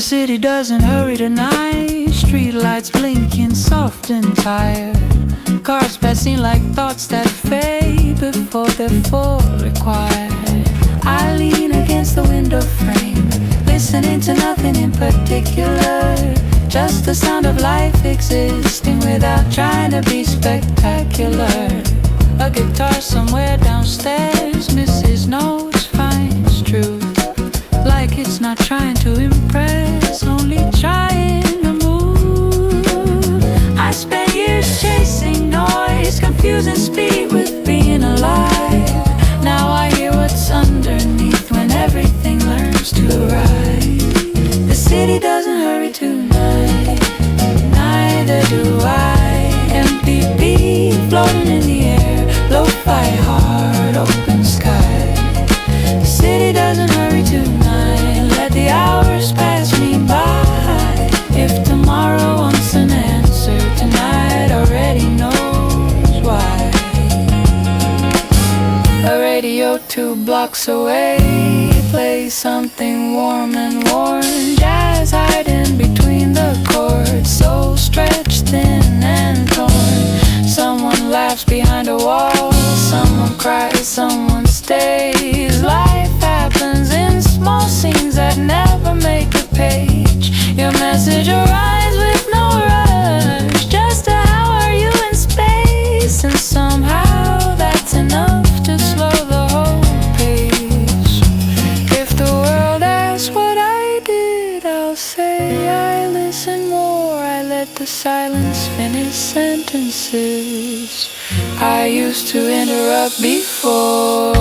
city doesn't hurry tonight. Street lights blinking soft and tired. Cars passing like thoughts that fade before they're full required. I lean against the window frame, listening to nothing in particular. Just the sound of life existing without trying to be spectacular. A guitar somewhere downstairs misses notes, finds truth. Like it's not trying to impress, only trying to move. I spent years chasing noise, confusing speed with being alive. Now I hear what's underneath when everything learns to ride. The city doesn't hurry tonight, neither do I. MPB floating in the air, lo-fi heart, open sky. The city doesn't hurry tonight, let the hours pass me by. If tomorrow wants an answer, tonight already knows why. A radio 2 blocks away plays something warm and worn. Jazz hiding between the chords, so stretched thin and torn. Someone laughs behind a wall, someone cries, someone stays. Life happens in small scenes that never make a page. Your message arrives with no rush, just a how are you in space. And somehow that's enough to slow the whole pace. If the world asks what I did, I'll say I listen more. I let the silence finish sentences I used to interrupt before.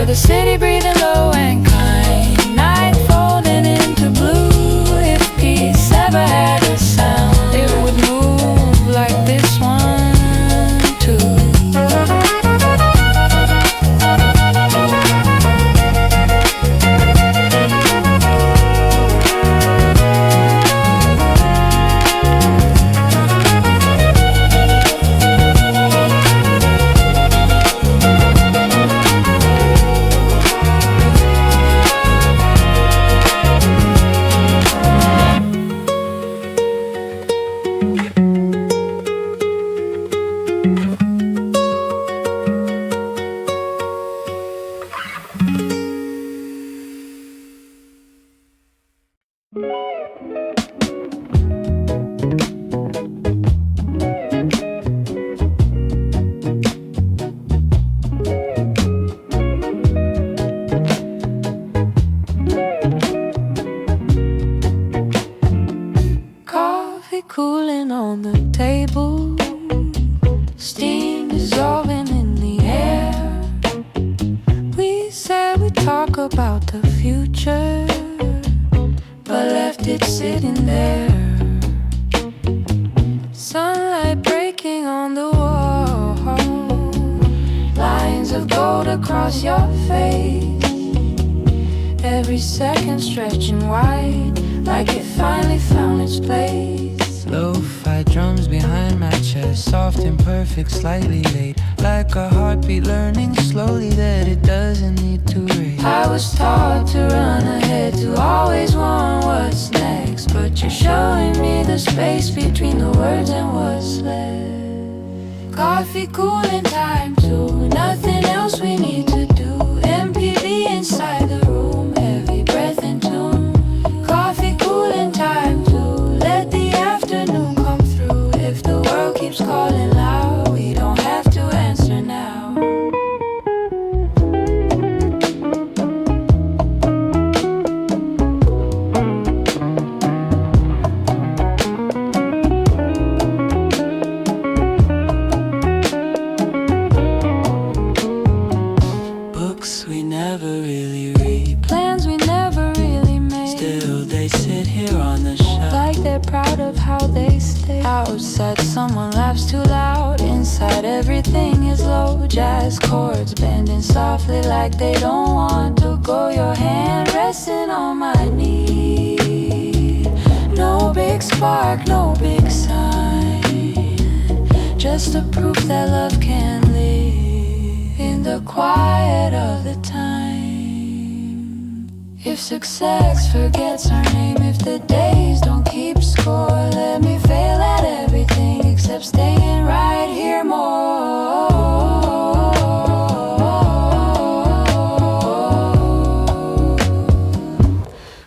The city breathing low and kind, night folding into blue. If peace ever had a sound, it would move like this one too. Cooling on the table, steam dissolving in the air. We said we'd talk about the future, but left it sitting there. Sunlight breaking on the wall, lines of gold across your face. Every second stretching wide, like it finally found its place. Lo-fi drums behind my chest, soft and perfect, slightly late. Like a heartbeat learning slowly that it doesn't need to race. I was taught to run ahead, to always want what's next. But you're showing me the space between the words and what's left. Coffee cooling time too, nothing else we need to do. MPB inside the room, every breath in tune. Coffee cooling time too, let the afternoon come through. If the world keeps calling loud, we don't have to answer now. Books we never really read, Plans we never really made, still they sit here on the shelf. like they're proud of how they stay. Outside someone laughs too loud, inside everything is low. Jazz chords bending softly like they don't want to go. Your hand resting on my knee. No big spark, no big sign, just a proof that love can live in the quiet of the time. If If success forgets our name, if the days don't keep score, let me fail at everything except staying right here more.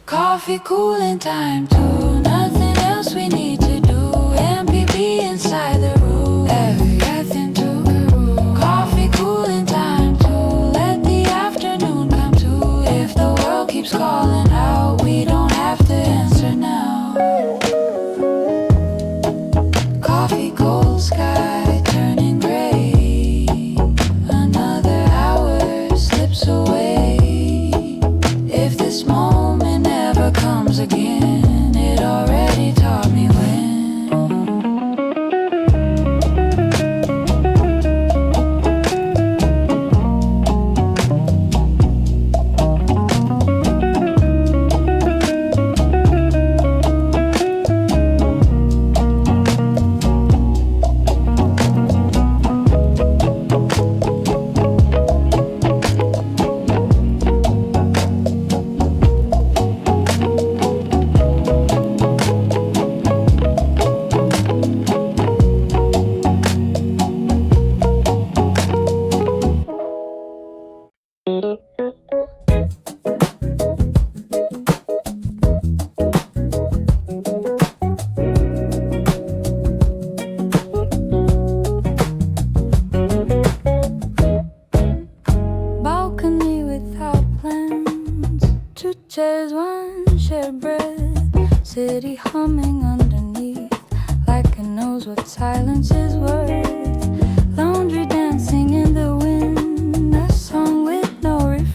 Coffee cooling time too, nothing else we need to do. MPB inside the room, everything to groove. Coffee cooling time too, let the afternoon come to. If the world keeps calling out, we don't have to answer now. Coffee cold sky turning gray, another hour slips away. If this moment never comes again, it already taught me when. Balcony without plans, two chairs, one shared breath. City humming underneath, like it knows what silence is worth. Laundry dancing in the wind, a song with no refrain.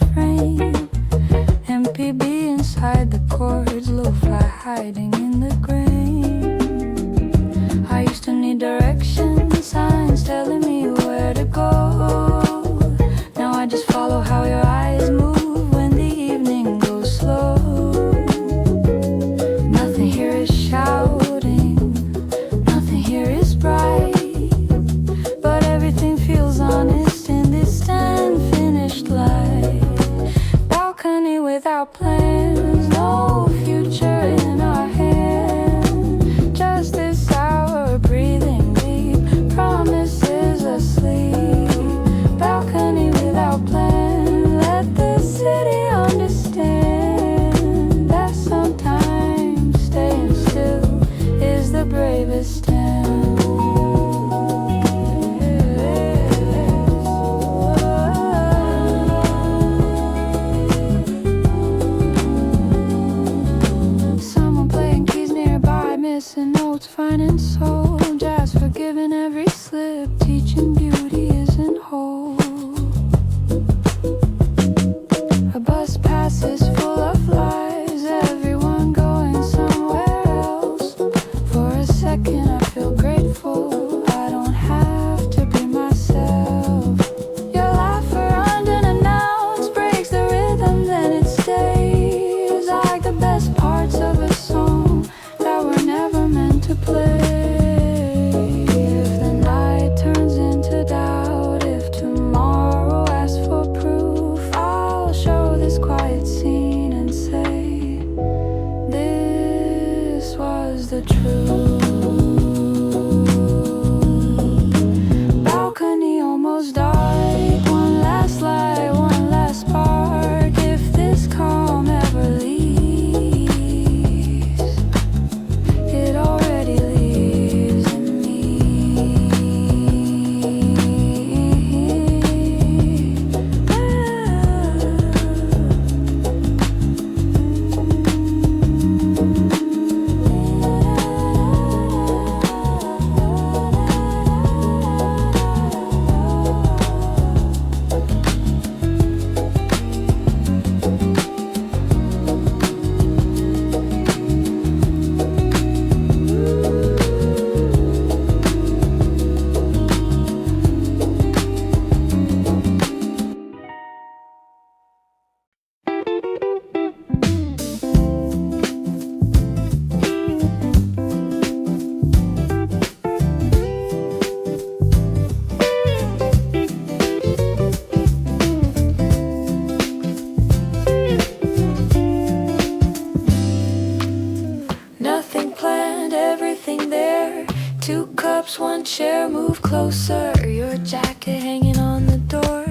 closer, your jacket hanging on the door,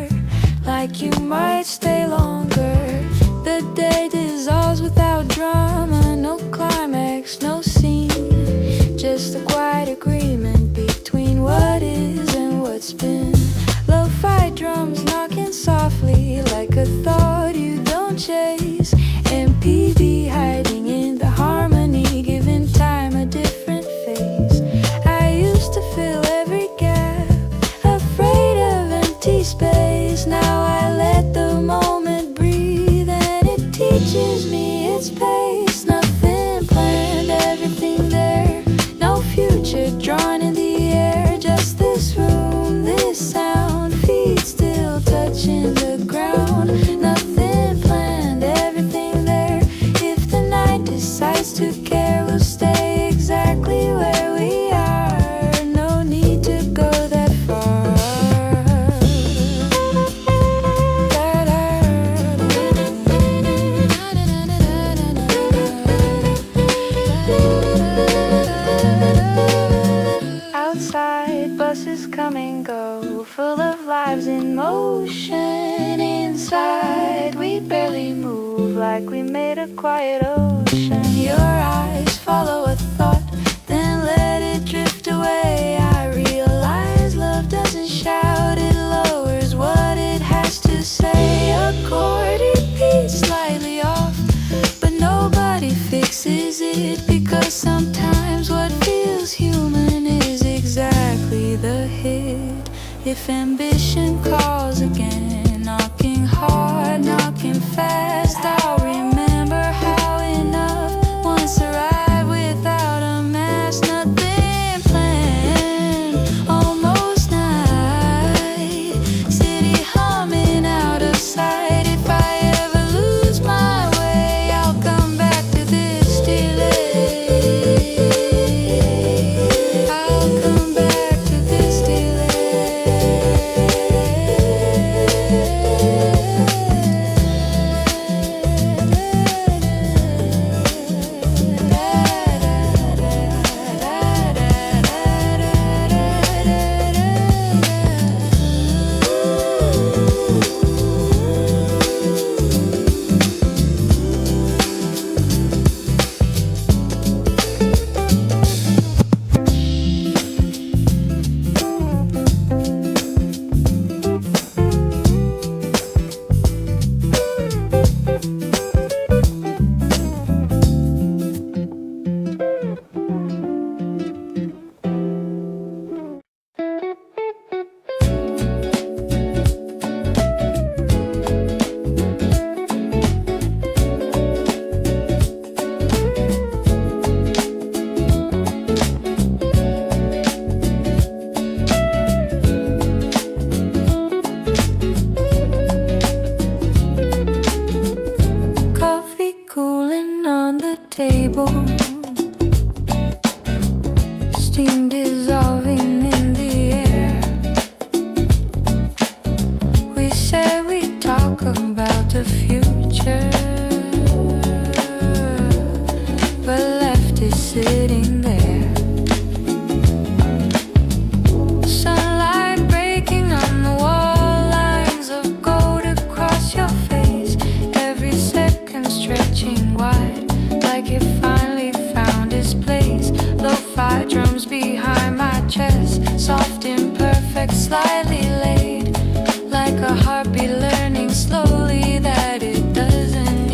like you might stay longer. The day dissolves without drama, no climax, no scene, just a quiet agreement between what is and what's been. Lo-fi drums knocking softly like a thought you don't chase. MPB hiding in the harmony, giving time a different face. I used to fill every gap, afraid of empty space. Now I let the moment breathe, and it teaches me its pace. Nothing planned, everything there, no future drawn in the air. Just this room, this sound, feet still touching the ground. Nothing planned, everything there. If the night decides to care, we'll stay exactly where we are. No need to go that far. Outside, buses come and go, full of lives in motion. Inside, we barely move, like we made a quiet ocean. Your eyes follow a thought, then let it drift away. I realize love doesn't shout, it lowers what it has to say. A chord repeats slightly off, but nobody fixes it, because sometimes what feels human is exactly the hit. If ambition calls again, knocking hard, knocking fast, I'll remember how enough once arrived without a mask. Nothing planned, almost night, city humming out of sight. If I ever lose my way, I'll come back to this delay. I'll come back to this delay. Coffee cooling on the table, steam dissolving in the air. We said we'd talk about the future, but left it sitting there. Sunlight breaking on the wall, lines of gold across your face, every second stretching wide, like it finally found its place. Lo-fi drums behind my chest, soft, imperfect, slightly laid, like a heartbeat learning slowly that it doesn't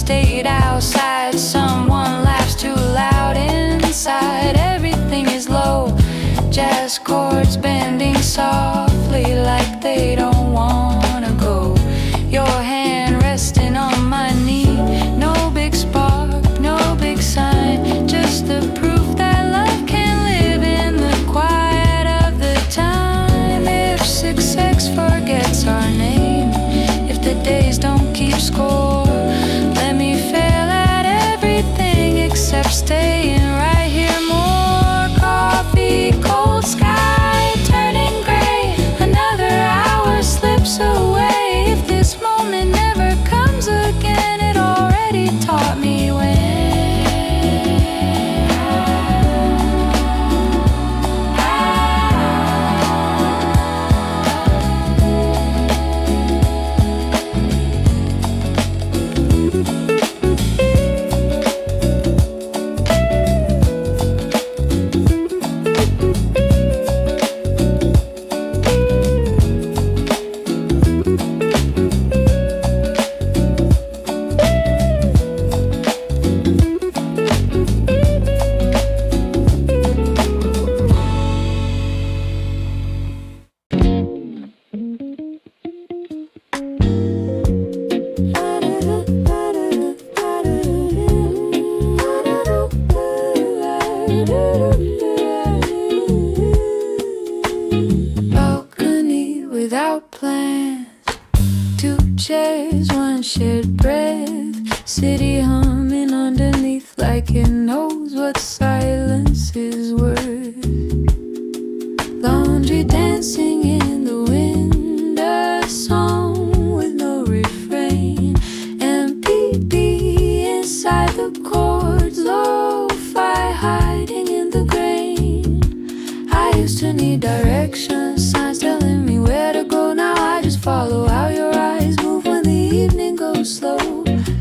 stayed outside. Someone laughs too loud inside. Everything is low, jazz chords bending softly like they don't wanna go. Your hand resting on my knee. No big spark, no big sign, just the proof that love can live in the quiet of the time. If success forgets our name, if the days don't keep score, let me fail at everything except staying right here. More coffee, cold sky turning gray, another hour slips away. If this moment never comes again, it already taught me when. Balcony without plans, two chairs, one shared breath. City humming underneath like it knows what silence is worth. Laundry dancing in the wind, a song with no refrain. MPB inside the chords, lo-fi hiding in the grain. I used to need direction, signs telling me where to go. Now I just follow how your eyes move when the evening goes slow.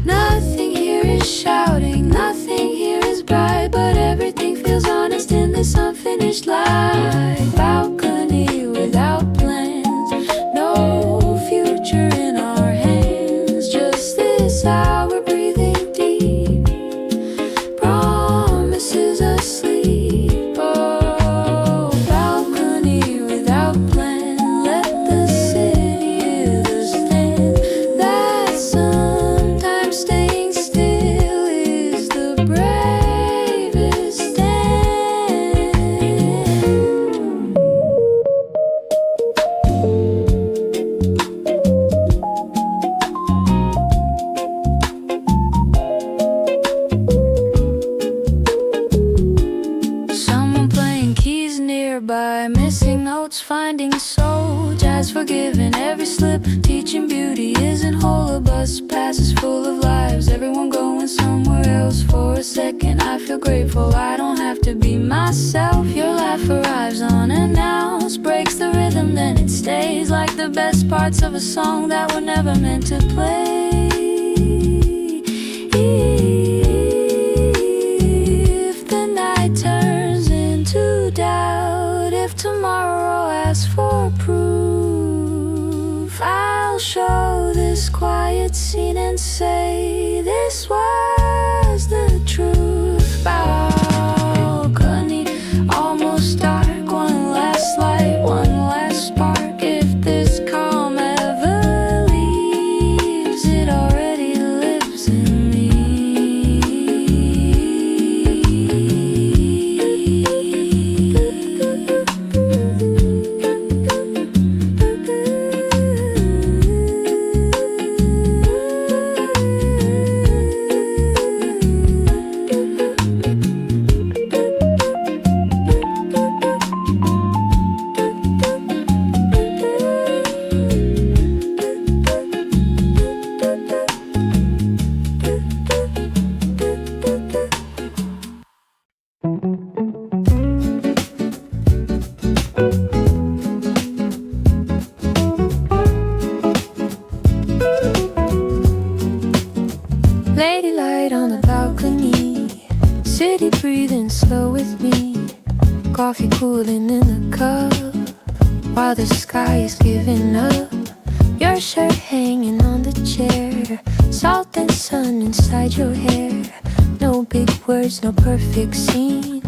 Nothing here is shouting, nothing here is bright, but everything feels honest in this unfinished life. Balcony without plans, no future in our hands, just this hour breathing deep, promises asleep. Oh, balcony without plan, let the city hear the stand. That sometimes staying still is the bravest stand. Someone playing keys nearby, missing notes, finding soul. Jazz forgiving every slip, teaching beauty isn't whole. A bus passes full of lives, everyone going somewhere else. For a second I feel grateful, I don't have to be myself. Your laugh arrives unannounced, breaks the rhythm, then it stays like the best parts of a song that were never meant to play. If the night turns into doubt, if tomorrow asks for proof, I'll show this quiet scene and say this was the truth. Balcony, almost dark, one last light, one last spark. If this calm ever leaves, it already lives in me. Lady light on the balcony, city breathing slow with me. Coffee cooling in the cup, while the sky is giving up. Your shirt hanging on the chair, salt and sun and inside your hair. No big words, no perfect scene,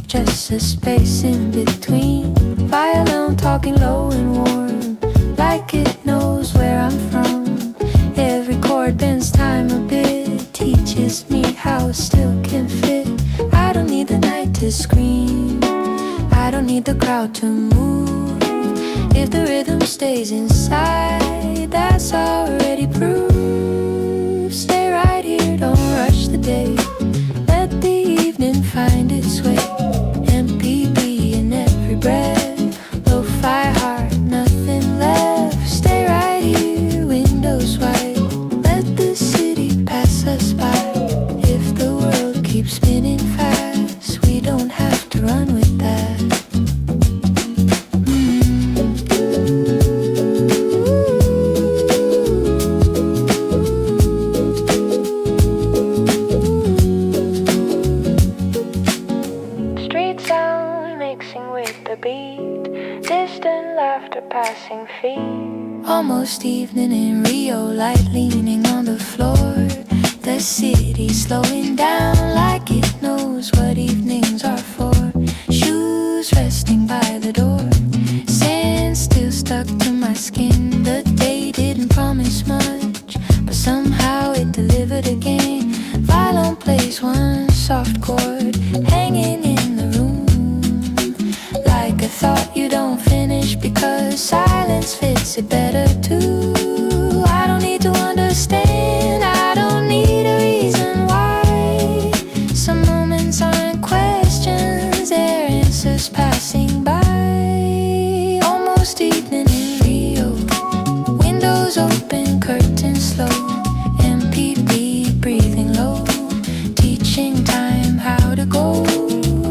just a space in between. Violin talking low and warm, like it knows where I'm from. Every chord bends time a bit, teaches me how it still can fit. I don't need the night to scream, I don't need the crowd to move. If the rhythm stays inside, that's already proof. Stay right here, don't rush the day, let the evening find its way. MPB in every breath, lo-fi heart, nothing left. Stay right here, windows wide, let the city pass us by. If the world keeps spinning fast, we don't have to run with that. Street sound mixing with the beat, distant laughter passing feet. Almost evening in Rio, light leaning on the floor. The city slowing down like it knows what evenings are for. Shoes resting by the door, sand still stuck to my skin. The day didn't promise much, but somehow it delivered again. Violin plays one soft chord, hanging in the room, like a thought you don't finish, because silence fits it better too. I don't need to understand, I don't need a reason why. Some moments aren't questions, they're answers passing by. Almost evening in Rio, windows open, curtains slow. MPB breathing low, teaching time how to go.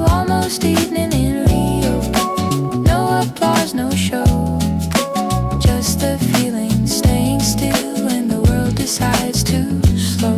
Almost evening in Rio, no applause, no show, just the feeling staying still when the world decides to slow.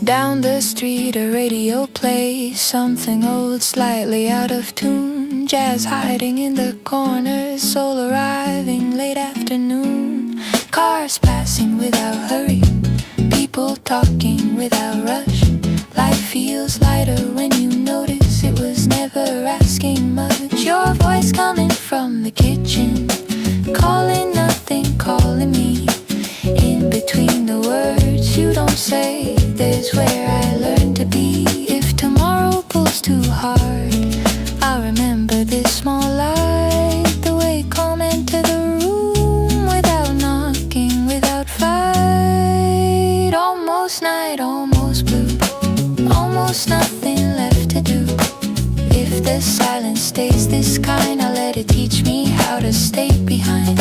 Down the street a radio plays something old, slightly out of tune. Jazz hiding in the corners, soul arriving late afternoon. Cars passing without hurry, people talking without rush. Life feels lighter when you notice it was never asking much. Your voice coming from the kitchen, calling nothing, calling me. In between the words you don't say, there's where I learned to be. If tomorrow pulls too hard, I'll remember this small light, the way calm entered the room without knocking, without fight. Almost night, almost blue, almost nothing left to do. If the silence stays this kind, I'll let it teach me how to stay behind.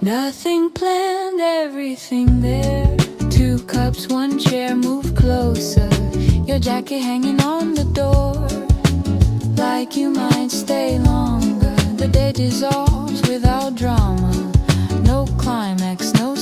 Nothing planned, everything there. 2 cups, 1 chair, move closer. Your jacket hanging on the door, like you might stay longer. The day dissolves without drama, no climax, no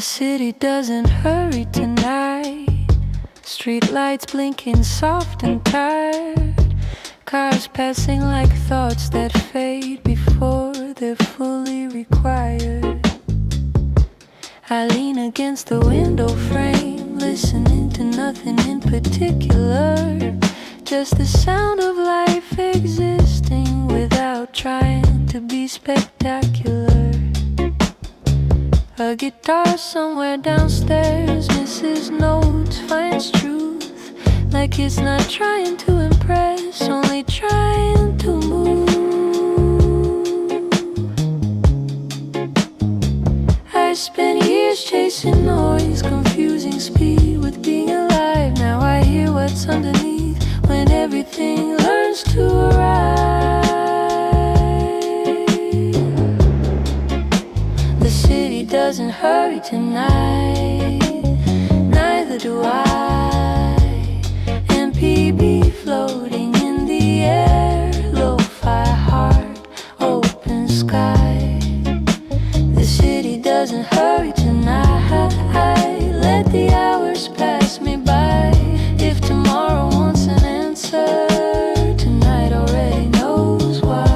city doesn't hurry tonight. Streetlights blinking soft and tired. Cars passing like thoughts that fade before they're fully required. I lean against the window frame, listening to nothing in particular. Just the sound of life existing without trying to be spectacular. A guitar somewhere downstairs misses notes, finds truth, like it's not trying to impress, only trying to move. I spent years chasing noise, confusing speed with being alive. Now I hear what's underneath when everything learns to arrive. The city doesn't hurry tonight, neither do I. MPB floating in the air, lo-fi heart, open sky. The city doesn't hurry tonight. Let the hours pass me by. If tomorrow wants an answer, tonight already knows why.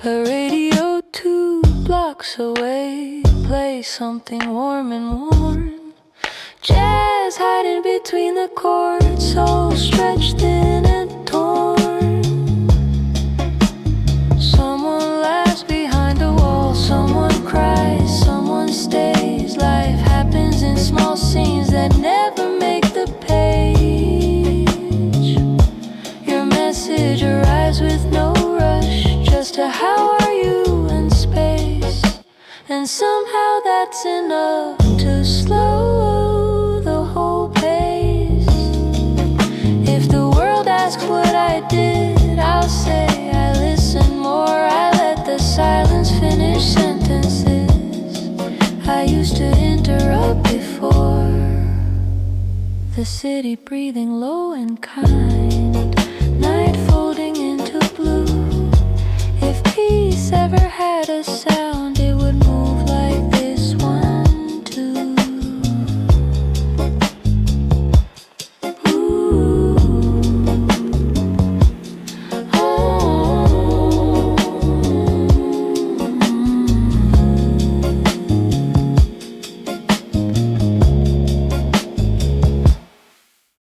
A radio 2 blocks away, play something warm and worn. Jazz hiding between the chords, soul stretched thin and torn. Someone laughs behind a wall, someone cries, someone stays. Life happens in small scenes that never make the page. Your message arrives with no rush, just a how are you in space. And somehow that's enough to slow the whole pace. If the world asks what I did, I'll say I listened more. I let the silence finish sentences I used to interrupt before. The city breathing low and kind.